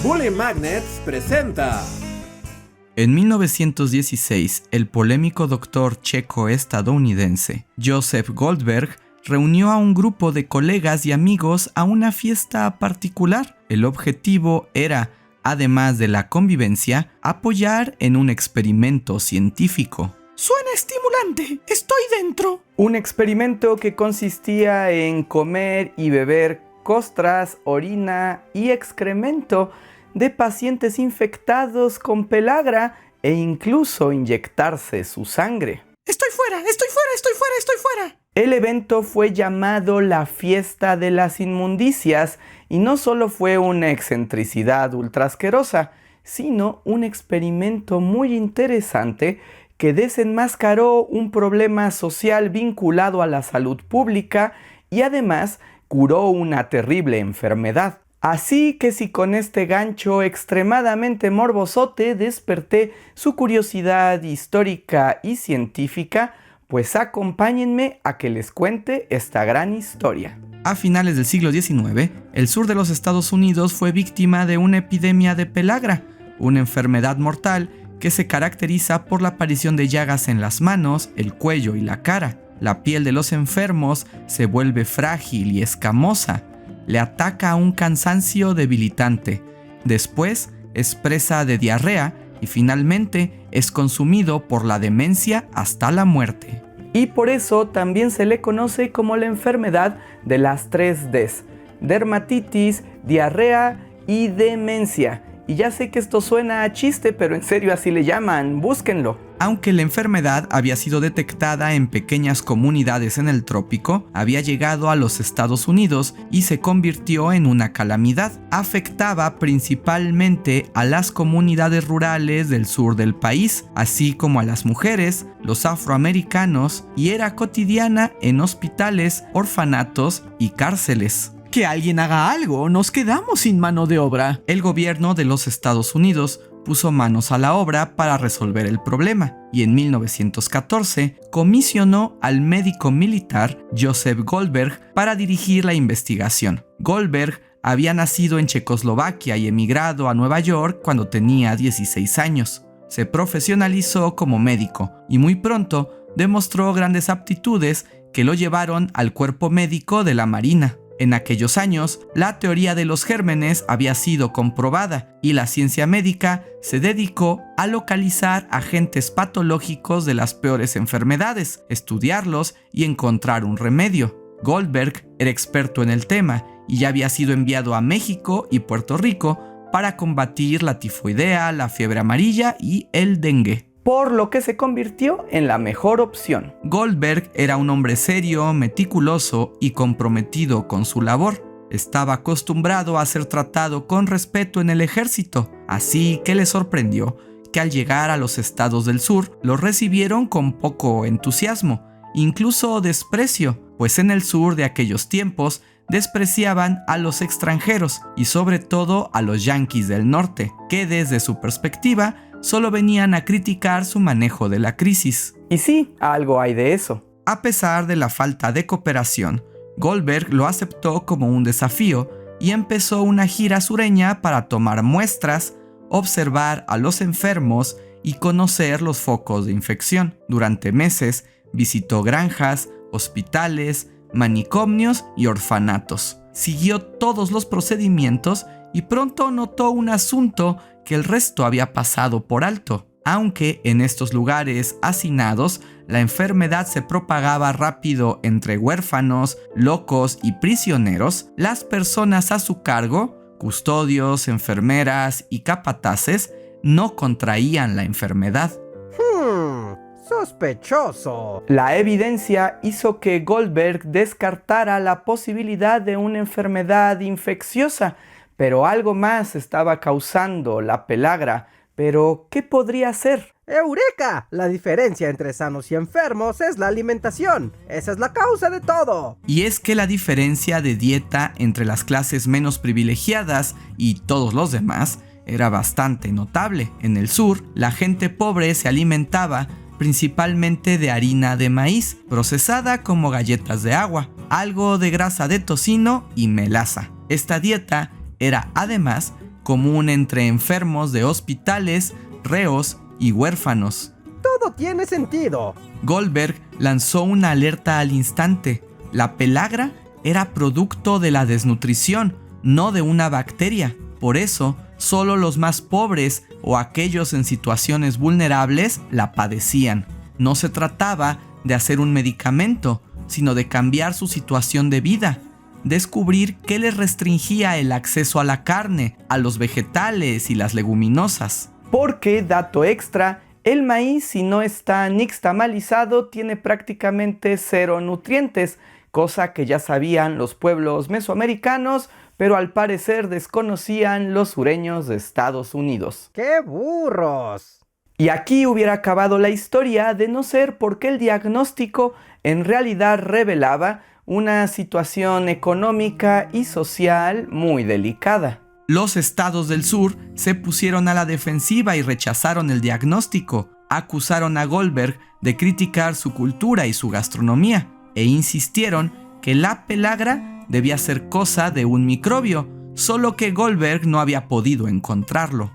Bully Magnets presenta. En 1916, el polémico doctor checo-estadounidense Joseph Goldberg reunió a un grupo de colegas y amigos a una fiesta particular. El objetivo era, además de la convivencia, apoyar en un experimento científico. Suena estimulante, estoy dentro. Un experimento que consistía en comer y beber costras, orina y excremento de pacientes infectados con pelagra e incluso inyectarse su sangre. Estoy fuera. El evento fue llamado la Fiesta de las Inmundicias y no solo fue una excentricidad ultra asquerosa, sino un experimento muy interesante que desenmascaró un problema social vinculado a la salud pública y además curó una terrible enfermedad. Así que si con este gancho extremadamente morbosote desperté su curiosidad histórica y científica, pues acompáñenme a que les cuente esta gran historia. A finales del siglo XIX, el sur de los Estados Unidos fue víctima de una epidemia de pelagra, una enfermedad mortal que se caracteriza por la aparición de llagas en las manos, el cuello y la cara. La piel de los enfermos se vuelve frágil y escamosa. Le ataca un cansancio debilitante. Después es presa de diarrea y finalmente es consumido por la demencia hasta la muerte. Y por eso también se le conoce como la enfermedad de las 3 Ds: dermatitis, diarrea y demencia. Y ya sé que esto suena a chiste, pero en serio así le llaman, búsquenlo. Aunque la enfermedad había sido detectada en pequeñas comunidades en el trópico, había llegado a los Estados Unidos y se convirtió en una calamidad. Afectaba principalmente a las comunidades rurales del sur del país, así como a las mujeres, los afroamericanos, y era cotidiana en hospitales, orfanatos y cárceles. Que alguien haga algo, nos quedamos sin mano de obra. El gobierno de los Estados Unidos puso manos a la obra para resolver el problema y en 1914 comisionó al médico militar Joseph Goldberg para dirigir la investigación. Goldberg había nacido en Checoslovaquia y emigrado a Nueva York cuando tenía 16 años. Se profesionalizó como médico y muy pronto demostró grandes aptitudes que lo llevaron al cuerpo médico de la Marina. En aquellos años, la teoría de los gérmenes había sido comprobada y la ciencia médica se dedicó a localizar agentes patológicos de las peores enfermedades, estudiarlos y encontrar un remedio. Goldberg era experto en el tema y ya había sido enviado a México y Puerto Rico para combatir la tifoidea, la fiebre amarilla y el dengue, por lo que se convirtió en la mejor opción. Goldberg era un hombre serio, meticuloso y comprometido con su labor. Estaba acostumbrado a ser tratado con respeto en el ejército, así que le sorprendió que al llegar a los estados del sur lo recibieron con poco entusiasmo, incluso desprecio, pues en el sur de aquellos tiempos despreciaban a los extranjeros y sobre todo a los yanquis del norte, que desde su perspectiva solo venían a criticar su manejo de la crisis. Y sí, algo hay de eso. A pesar de la falta de cooperación, Goldberg lo aceptó como un desafío y empezó una gira sureña para tomar muestras, observar a los enfermos y conocer los focos de infección. Durante meses visitó granjas, hospitales, manicomios y orfanatos. Siguió todos los procedimientos y pronto notó un asunto que el resto había pasado por alto. Aunque en estos lugares hacinados la enfermedad se propagaba rápido entre huérfanos, locos y prisioneros, las personas a su cargo, custodios, enfermeras y capataces, no contraían la enfermedad. Sospechoso. La evidencia hizo que Goldberg descartara la posibilidad de una enfermedad infecciosa, pero algo más estaba causando la pelagra. ¿Pero qué podría ser? ¡Eureka! La diferencia entre sanos y enfermos es la alimentación. Esa es la causa de todo. Y es que la diferencia de dieta entre las clases menos privilegiadas y todos los demás era bastante notable. En el sur, la gente pobre se alimentaba principalmente de harina de maíz, procesada como galletas de agua, algo de grasa de tocino y melaza. Esta dieta era además común entre enfermos de hospitales, reos y huérfanos. Todo tiene sentido. Goldberg lanzó una alerta al instante. La pelagra era producto de la desnutrición, no de una bacteria. Por eso, solo los más pobres o aquellos en situaciones vulnerables la padecían. No se trataba de hacer un medicamento, sino de cambiar su situación de vida. Descubrir qué les restringía el acceso a la carne, a los vegetales y las leguminosas. Porque, dato extra, el maíz, si no está nixtamalizado, tiene prácticamente 0 nutrientes, cosa que ya sabían los pueblos mesoamericanos, pero al parecer desconocían los sureños de Estados Unidos. ¡Qué burros! Y aquí hubiera acabado la historia de no ser porque el diagnóstico en realidad revelaba una situación económica y social muy delicada. Los estados del sur se pusieron a la defensiva y rechazaron el diagnóstico. Acusaron a Goldberg de criticar su cultura y su gastronomía e insistieron que la pelagra debía ser cosa de un microbio, solo que Goldberg no había podido encontrarlo.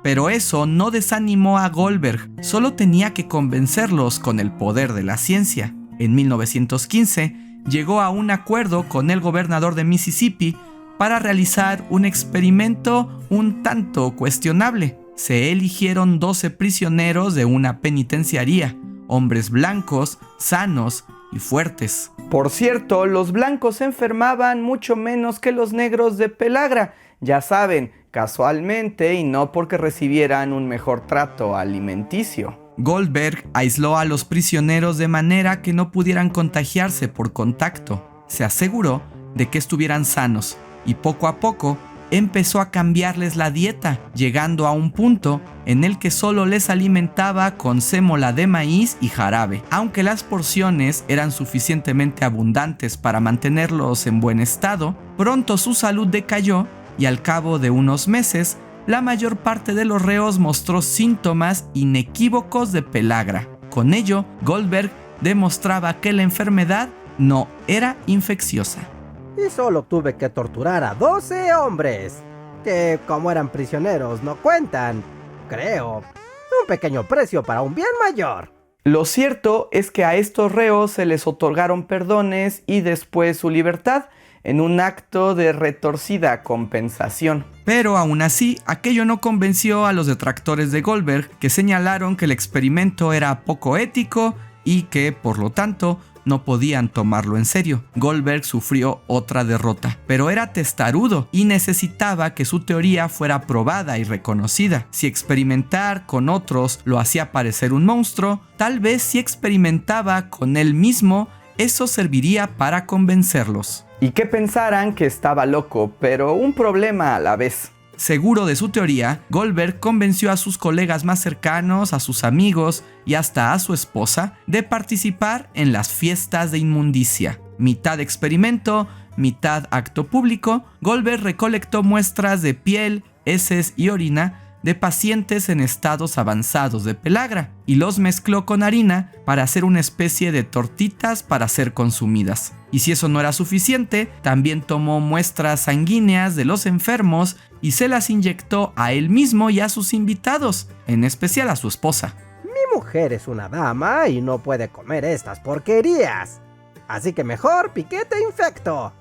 Pero eso no desanimó a Goldberg, solo tenía que convencerlos con el poder de la ciencia. En 1915 llegó a un acuerdo con el gobernador de Mississippi para realizar un experimento un tanto cuestionable. Se eligieron 12 prisioneros de una penitenciaría, hombres blancos, sanos y fuertes. Por cierto, los blancos se enfermaban mucho menos que los negros de pelagra, ya saben, casualmente y no porque recibieran un mejor trato alimenticio. Goldberg aisló a los prisioneros de manera que no pudieran contagiarse por contacto. Se aseguró de que estuvieran sanos y poco a poco empezó a cambiarles la dieta, llegando a un punto en el que solo les alimentaba con sémola de maíz y jarabe. Aunque las porciones eran suficientemente abundantes para mantenerlos en buen estado, pronto su salud decayó y al cabo de unos meses, la mayor parte de los reos mostró síntomas inequívocos de pelagra. Con ello, Goldberg demostraba que la enfermedad no era infecciosa. Y solo tuve que torturar a 12 hombres, que como eran prisioneros no cuentan, creo. Un pequeño precio para un bien mayor. Lo cierto es que a estos reos se les otorgaron perdones y después su libertad, en un acto de retorcida compensación. Pero aún así, aquello no convenció a los detractores de Goldberg, que señalaron que el experimento era poco ético y que, por lo tanto, no podían tomarlo en serio. Goldberg sufrió otra derrota, pero era testarudo y necesitaba que su teoría fuera probada y reconocida. Si experimentar con otros lo hacía parecer un monstruo, tal vez si experimentaba con él mismo, eso serviría para convencerlos. Y que pensaran que estaba loco, pero un problema a la vez. Seguro de su teoría, Goldberg convenció a sus colegas más cercanos, a sus amigos y hasta a su esposa de participar en las fiestas de inmundicia. Mitad experimento, mitad acto público, Goldberg recolectó muestras de piel, heces y orina de pacientes en estados avanzados de pelagra y los mezcló con harina para hacer una especie de tortitas para ser consumidas. Y si eso no era suficiente, también tomó muestras sanguíneas de los enfermos y se las inyectó a él mismo y a sus invitados, en especial a su esposa. Mi mujer es una dama y no puede comer estas porquerías. Así que mejor piquete infecto.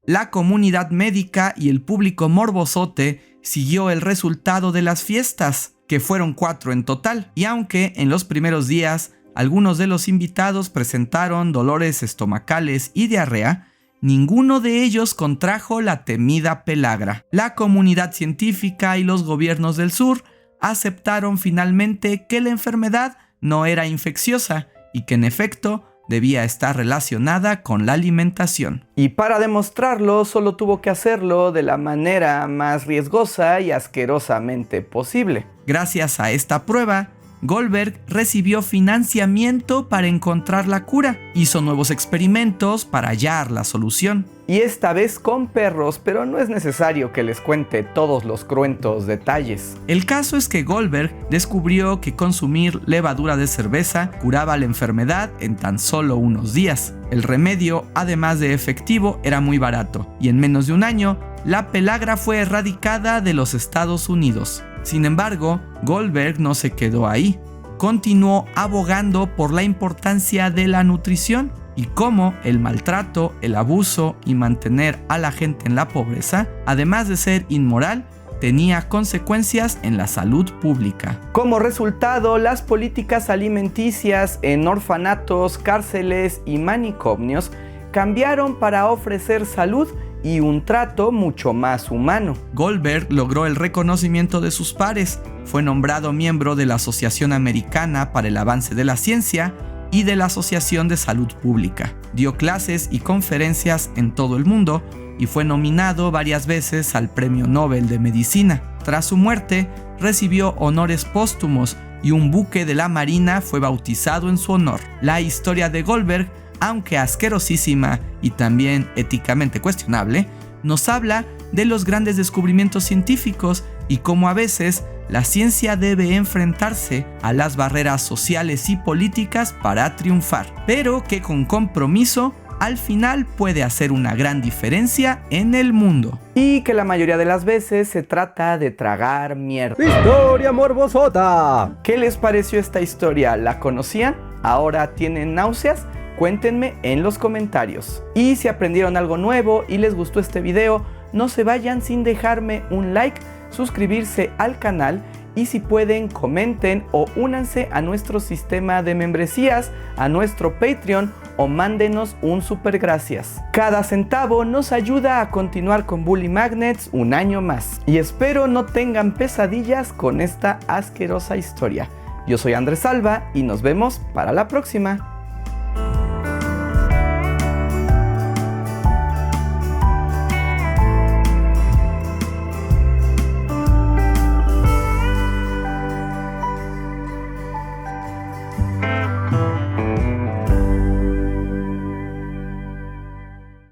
La comunidad médica y el público morbosote siguió el resultado de las fiestas, que fueron 4 en total, y aunque en los primeros días algunos de los invitados presentaron dolores estomacales y diarrea, ninguno de ellos contrajo la temida pelagra. La comunidad científica y los gobiernos del sur aceptaron finalmente que la enfermedad no era infecciosa y que en efecto debía estar relacionada con la alimentación. Y para demostrarlo, solo tuvo que hacerlo de la manera más riesgosa y asquerosamente posible. Gracias a esta prueba, Goldberg recibió financiamiento para encontrar la cura. Hizo nuevos experimentos para hallar la solución. Y esta vez con perros, pero no es necesario que les cuente todos los cruentos detalles. El caso es que Goldberg descubrió que consumir levadura de cerveza curaba la enfermedad en tan solo unos días. El remedio, además de efectivo, era muy barato, y en menos de un año, la pelagra fue erradicada de los Estados Unidos. Sin embargo, Goldberg no se quedó ahí. Continuó abogando por la importancia de la nutrición y cómo el maltrato, el abuso y mantener a la gente en la pobreza, además de ser inmoral, tenía consecuencias en la salud pública. Como resultado, las políticas alimenticias en orfanatos, cárceles y manicomios cambiaron para ofrecer salud y un trato mucho más humano. Goldberg logró el reconocimiento de sus pares, fue nombrado miembro de la Asociación Americana para el Avance de la Ciencia y de la Asociación de Salud Pública. Dio clases y conferencias en todo el mundo y fue nominado varias veces al Premio Nobel de Medicina. Tras su muerte, recibió honores póstumos y un buque de la Marina fue bautizado en su honor. La historia de Goldberg, aunque asquerosísima y también éticamente cuestionable, nos habla de los grandes descubrimientos científicos y cómo a veces la ciencia debe enfrentarse a las barreras sociales y políticas para triunfar, pero que con compromiso al final puede hacer una gran diferencia en el mundo. Y que la mayoría de las veces se trata de tragar mierda. ¡Historia morbosota! ¿Qué les pareció esta historia? ¿La conocían? ¿Ahora tienen náuseas? Cuéntenme en los comentarios. Y si aprendieron algo nuevo y les gustó este video, no se vayan sin dejarme un like, suscribirse al canal y si pueden comenten o únanse a nuestro sistema de membresías, a nuestro Patreon o mándenos un super gracias. Cada centavo nos ayuda a continuar con Bully Magnets un año más. Y espero no tengan pesadillas con esta asquerosa historia. Yo soy Andrés Alba y nos vemos para la próxima.